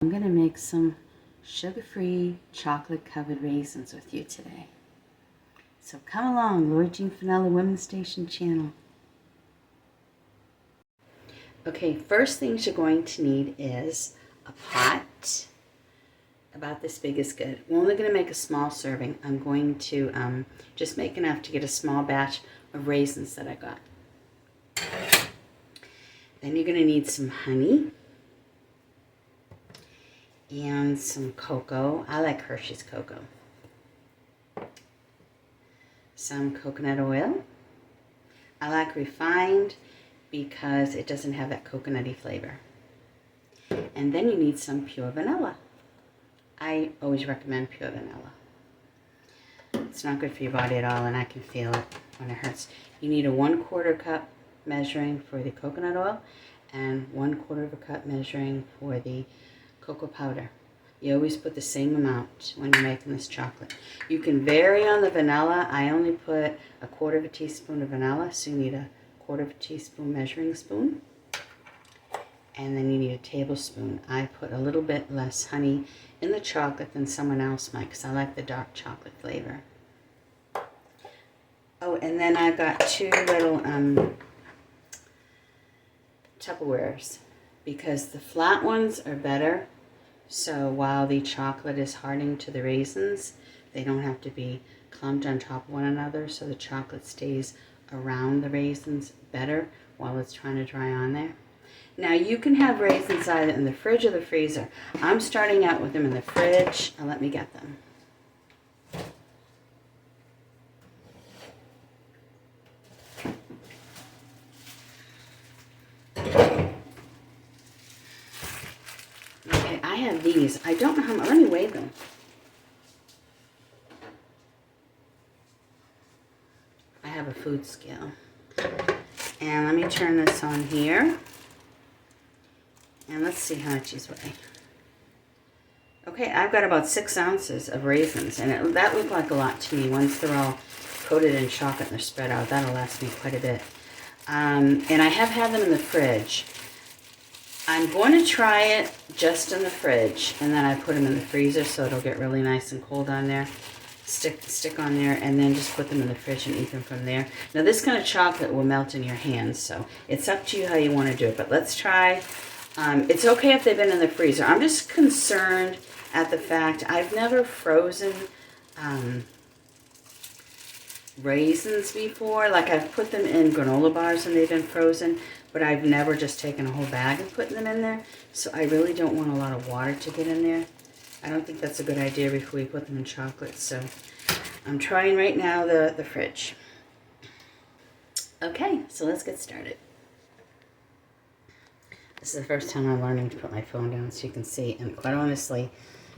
I'm going to make some sugar-free chocolate-covered raisins with you today. So come along, Lord Jean Finella Women's Station channel. Okay, first things you're going to need is a pot. About this big is good. We're only going to make a small serving. I'm going to just make enough to get a small batch of raisins that I got. Then you're going to need some honey and some cocoa. I like Hershey's cocoa. Some coconut oil. I like refined because it doesn't have that coconutty flavor. And then you need some pure vanilla. I always recommend pure vanilla. It's not good for your body at all, and I can feel it when it hurts. You need a 1/4 cup measuring for the coconut oil and 1/4 cup measuring for the cocoa powder. You always put the same amount when you're making this chocolate. You can vary on the vanilla. I only put 1/4 teaspoon of vanilla, so you need a 1/4 teaspoon measuring spoon. And then you need a tablespoon. I put a little bit less honey in the chocolate than someone else might because I like the dark chocolate flavor. Oh, and then I've got 2 little Tupperwares because the flat ones are better. So while the chocolate is hardening to the raisins, they don't have to be clumped on top of one another, so the chocolate stays around the raisins better while it's trying to dry on there. Now you can have raisins either in the fridge or the freezer. I'm starting out with them in the fridge. Now let me get them. Okay, I have these. I don't know how much. Let me weigh them. I have a food scale. And let me turn this on here. And let's see how much these weigh. Okay, I've got about 6 ounces of raisins, and that looked like a lot to me. Once they're all coated in chocolate and they're spread out, that'll last me quite a bit. And I have had them in the fridge. I'm going to try it just in the fridge, and then I put them in the freezer so it'll get really nice and cold on there. Stick on there, and then just put them in the fridge and eat them from there. Now this kind of chocolate will melt in your hands, so it's up to you how you want to do it. But let's try. It's okay if they've been in the freezer. I'm just concerned at the fact I've never frozen raisins before. Like I've put them in granola bars and they've been frozen, but I've never just taken a whole bag and put them in there. So I really don't want a lot of water to get in there. I don't think that's a good idea before we put them in chocolate. So I'm trying right now the fridge. Okay, so let's get started. This is the first time I'm learning to put my phone down so you can see. And quite honestly,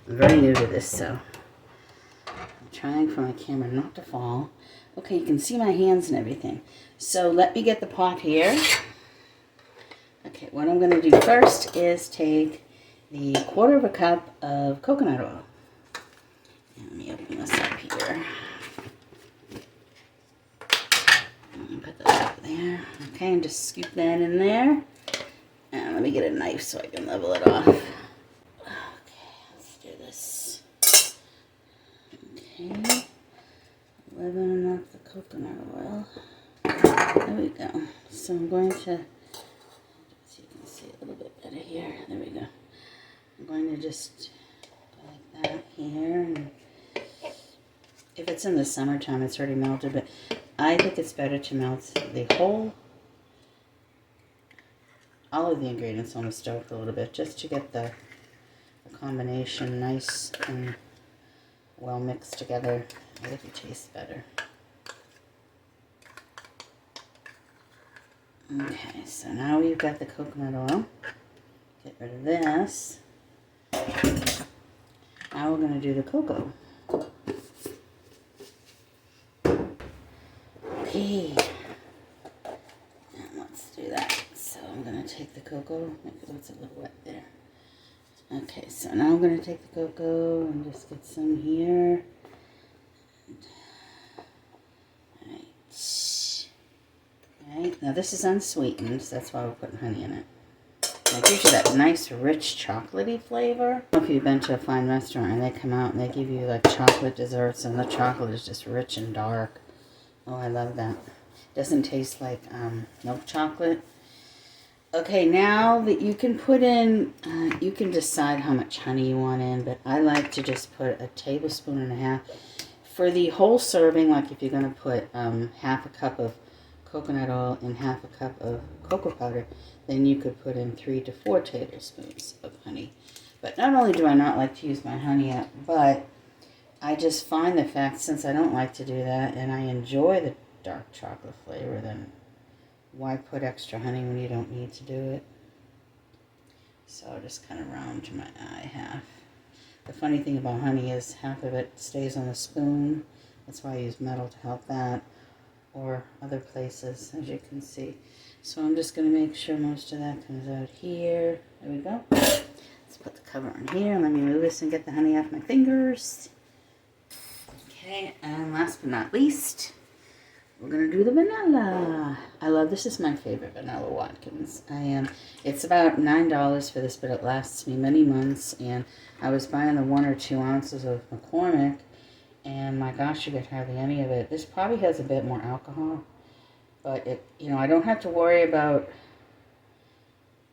I'm very new to this, so I'm trying for my camera not to fall. Okay, you can see my hands and everything. So let me get the pot here. Okay, what I'm going to do first is take the 1/4 cup of coconut oil. And let me open this up here. And put that up there. Okay, and just scoop that in there. And let me get a knife so I can level it off. Okay, let's do this. Okay, leavening up the coconut oil. There we go. So I'm going to, so you can see a little bit better here. There we go. I'm going to just go like that here. And if it's in the summertime, it's already melted, but I think it's better to melt all of the ingredients on the stove for a little bit, just to get the combination nice and well mixed together. I think it tastes better. Okay, so now we've got the coconut oil. Get rid of this. Now we're going to do the cocoa. Okay. Let's do that. So I'm going to take the cocoa. Maybe it's a little wet there. Okay, so now I'm going to take the cocoa and just get some here. Alright. Alright, now this is unsweetened, so that's why we're putting honey in it. It gives you that nice, rich, chocolatey flavor. I don't know if you've been to a fine restaurant and they come out and they give you like chocolate desserts and the chocolate is just rich and dark. Oh, I love that. Doesn't taste like milk chocolate. Okay, now that you can put in, you can decide how much honey you want in, but I like to just put a tablespoon and a half. For the whole serving, like if you're going to put half a cup of coconut oil and half a cup of cocoa powder, then you could put in 3 to 4 tablespoons of honey. But not only do I not like to use my honey up, but I just find the fact, since I don't like to do that, and I enjoy the dark chocolate flavor, then why put extra honey when you don't need to do it? So I'll just kind of round to my eye half. The funny thing about honey is half of it stays on the spoon. That's why I use metal to help that, or other places, as you can see. So I'm just going to make sure most of that comes out here. There we go. Let's put the cover on here. Let me move this and get the honey off my fingers. Okay, and last but not least, we're going to do the vanilla. I love this. Is my favorite vanilla Watkins. It's about $9 for this, but it lasts me many months. And I was buying the 1 or 2 ounces of McCormick, and my gosh, you get hardly any of it. This probably has a bit more alcohol, but it, I don't have to worry about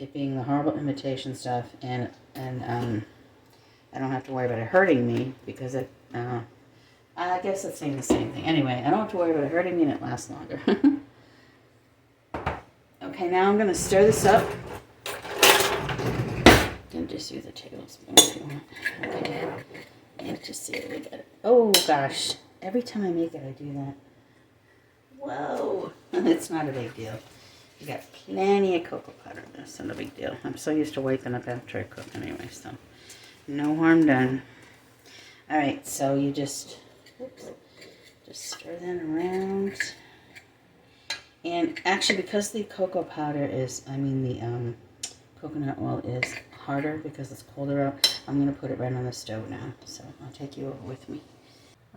it being the horrible imitation stuff, and I don't have to worry about it hurting me because it. I guess it's saying the same thing. Anyway, I don't have to worry about it hurting me and it lasts longer. Okay, now I'm going to stir this up. And just use a tablespoon if you want. Okay. Let's just see what we get. Oh, gosh. Every time I make it, I do that. Whoa. It's not a big deal. You got plenty of cocoa powder in this. Not a big deal. I'm so used to waking up after I cook anyway, so no harm done. All right, so you just stir that around. And actually, because the cocoa powder is, the coconut oil is harder because it's colder out, I'm going to put it right on the stove now. So I'll take you over with me.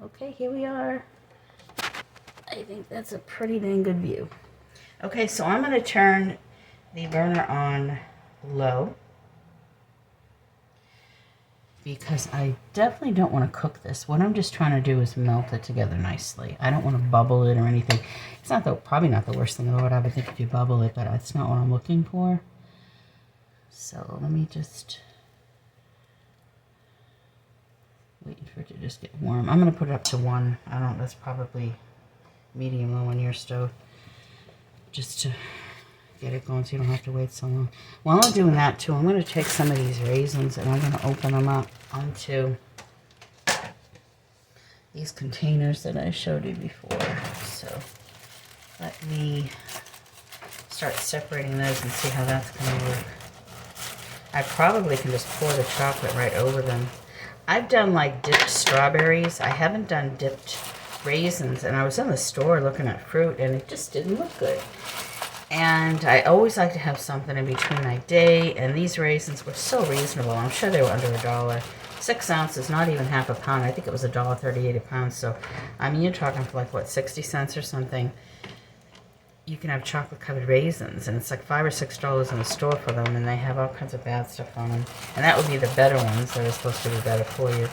Okay, here we are. I think that's a pretty dang good view. Okay, so I'm going to turn the burner on low, because I definitely don't want to cook this. What I'm just trying to do is melt it together nicely. I don't want to bubble it or anything. It's probably not the worst thing in the world, I would think, if you bubble it, but that's not what I'm looking for. So let me just wait for it to just get warm. I'm going to put it up to 1. That's probably medium low on your stove, just to get it going so you don't have to wait so long. While I'm doing that too, I'm going to take some of these raisins and I'm going to open them up onto these containers that I showed you before. So let me start separating those and see how that's going to work. I probably can just pour the chocolate right over them. I've done like dipped strawberries. I haven't done dipped raisins, and I was in the store looking at fruit and it just didn't look good. And I always like to have something in between my day, and these raisins were so reasonable. I'm sure they were under $1. 6 ounces, not even half a pound. I think it was $1.38 a pound. So, you're talking for like, what, 60 cents or something. You can have chocolate-covered raisins, and it's like $5 or $6 in the store for them, and they have all kinds of bad stuff on them. And that would be the better ones that are supposed to be better for you.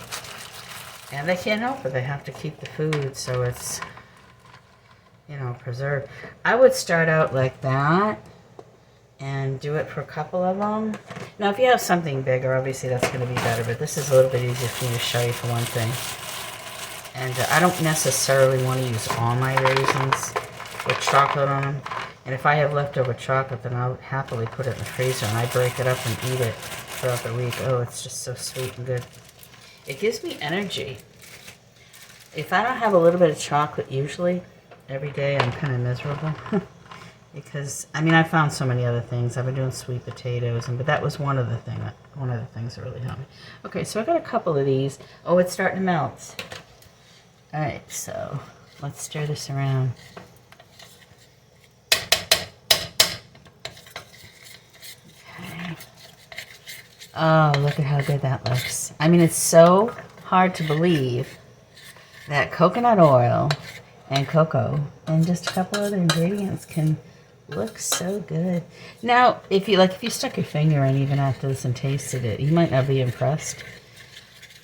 And they can't help it. They have to keep the food, so it's, preserved. I would start out like that and do it for a couple of them. Now, if you have something bigger, obviously that's going to be better, but this is a little bit easier for me to show you for one thing. And I don't necessarily want to use all my raisins with chocolate on them. And if I have leftover chocolate, then I'll happily put it in the freezer and I break it up and eat it throughout the week. Oh, it's just so sweet and good. It gives me energy. If I don't have a little bit of chocolate usually every day, I'm kind of miserable. Because, I found so many other things. I've been doing sweet potatoes, but that was one of the things that really helped me. Okay, so I got a couple of these. Oh, it's starting to melt. All right, so let's stir this around. Okay. Oh, look at how good that looks. It's so hard to believe that coconut oil and cocoa and just a couple other ingredients can Looks so good. Now, if you stuck your finger in even after this and tasted it, you might not be impressed.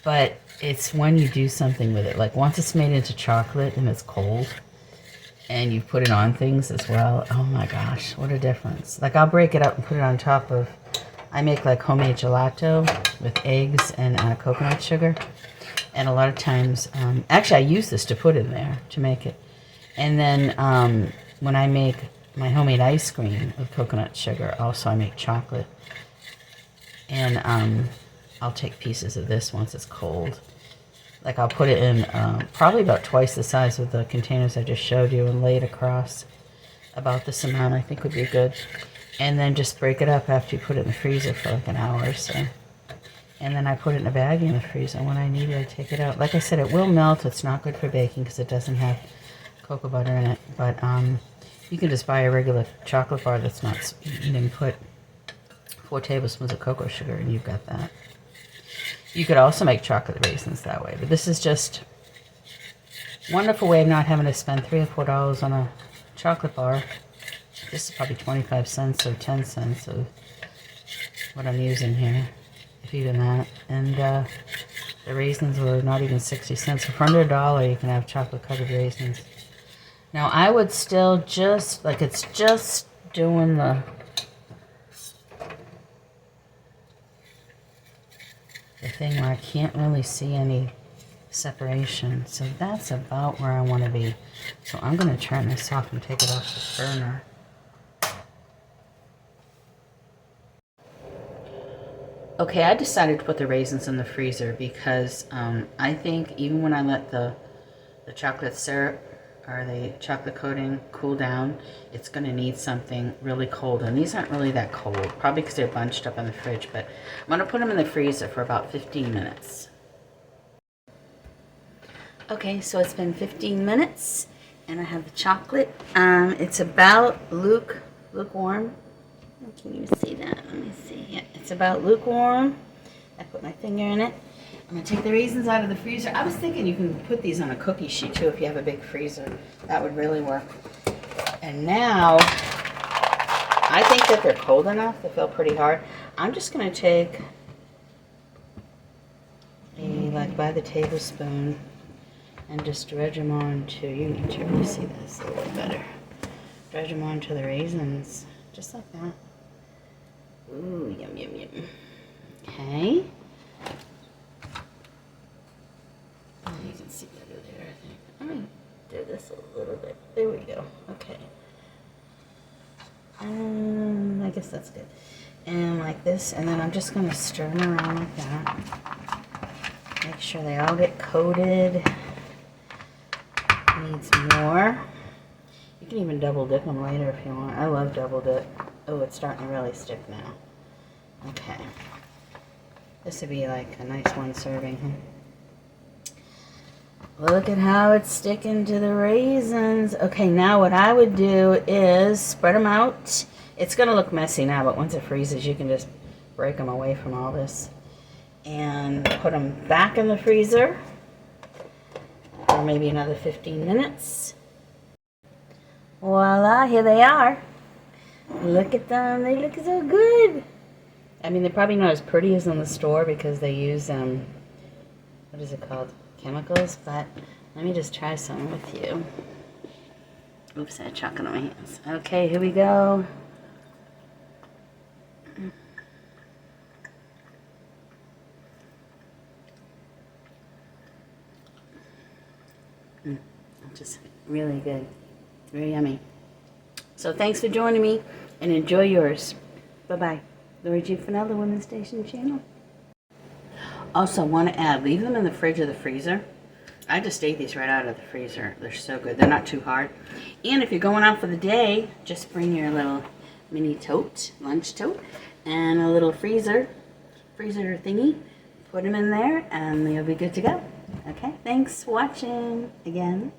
But it's when you do something with it. Like once it's made into chocolate and it's cold, and you put it on things as well. Oh my gosh, what a difference. Like I'll break it up and put it on top of, I make like homemade gelato with eggs and coconut sugar. And a lot of times, actually I use this to put in there to make it. And then when I make my homemade ice cream with coconut sugar, also I make chocolate. And I'll take pieces of this once it's cold. Like I'll put it in probably about twice the size of the containers I just showed you and lay it across. About this amount I think would be good. And then just break it up after you put it in the freezer for like an hour or so. And then I put it in a bag in the freezer. When I need it, I take it out. Like I said, it will melt. It's not good for baking because it doesn't have cocoa butter in it. But you can just buy a regular chocolate bar that's not, you can put 4 tablespoons of cocoa sugar and you've got that. You could also make chocolate raisins that way. But this is just a wonderful way of not having to spend $3 or $4 on a chocolate bar. This is probably 25 cents or 10 cents of what I'm using here, if even that. And the raisins were not even 60 cents. So for under $1, you can have chocolate covered raisins. Now I would still just, like it's just doing the thing where I can't really see any separation. So that's about where I want to be. So I'm going to turn this off and take it off the burner. Okay, I decided to put the raisins in the freezer because I think even when I let the chocolate syrup or the chocolate coating cool down, it's going to need something really cold. And these aren't really that cold, probably because they're bunched up in the fridge. But I'm going to put them in the freezer for about 15 minutes. Okay, so it's been 15 minutes, and I have the chocolate. It's about lukewarm. Can you see that? Let me see. Yeah, it's about lukewarm. I put my finger in it. I'm going to take the raisins out of the freezer. I was thinking you can put these on a cookie sheet too if you have a big freezer. That would really work. And now, I think that they're cold enough. They feel pretty hard. I'm just going to take like by the tablespoon and just dredge them onto, you need to really see this a little better. Dredge them onto the raisins, just like that. Ooh, yum, yum, yum. Okay. Oh, you can see better there, I think. Let me do this a little bit. There we go. Okay. I guess that's good. And like this, and then I'm just going to stir them around like that. Make sure they all get coated. Needs more. You can even double dip them later if you want. I love double dip. Oh, it's starting to really stick now. Okay. This would be like a nice one serving. Look at how it's sticking to the raisins. Okay, now what I would do is spread them out. It's going to look messy now, but once it freezes, you can just break them away from all this. And put them back in the freezer for maybe another 15 minutes. Voila, here they are. Look at them, they look so good. I mean, they're probably not as pretty as in the store because they use, what is it called? Chemicals, but let me just try some with you. Oops, I had chocolate on my hands. Okay, here we go. Just really good. Very yummy. So thanks for joining me and enjoy yours. Bye-bye. Lori G. Fennell, the Women's Station channel. Also, want to add, leave them in the fridge or the freezer. I just ate these right out of the freezer. They're so good. They're not too hard. And if you're going out for the day, just bring your little mini tote, lunch tote, and a little freezer thingy. Put them in there, and they'll be good to go. Okay, thanks for watching again.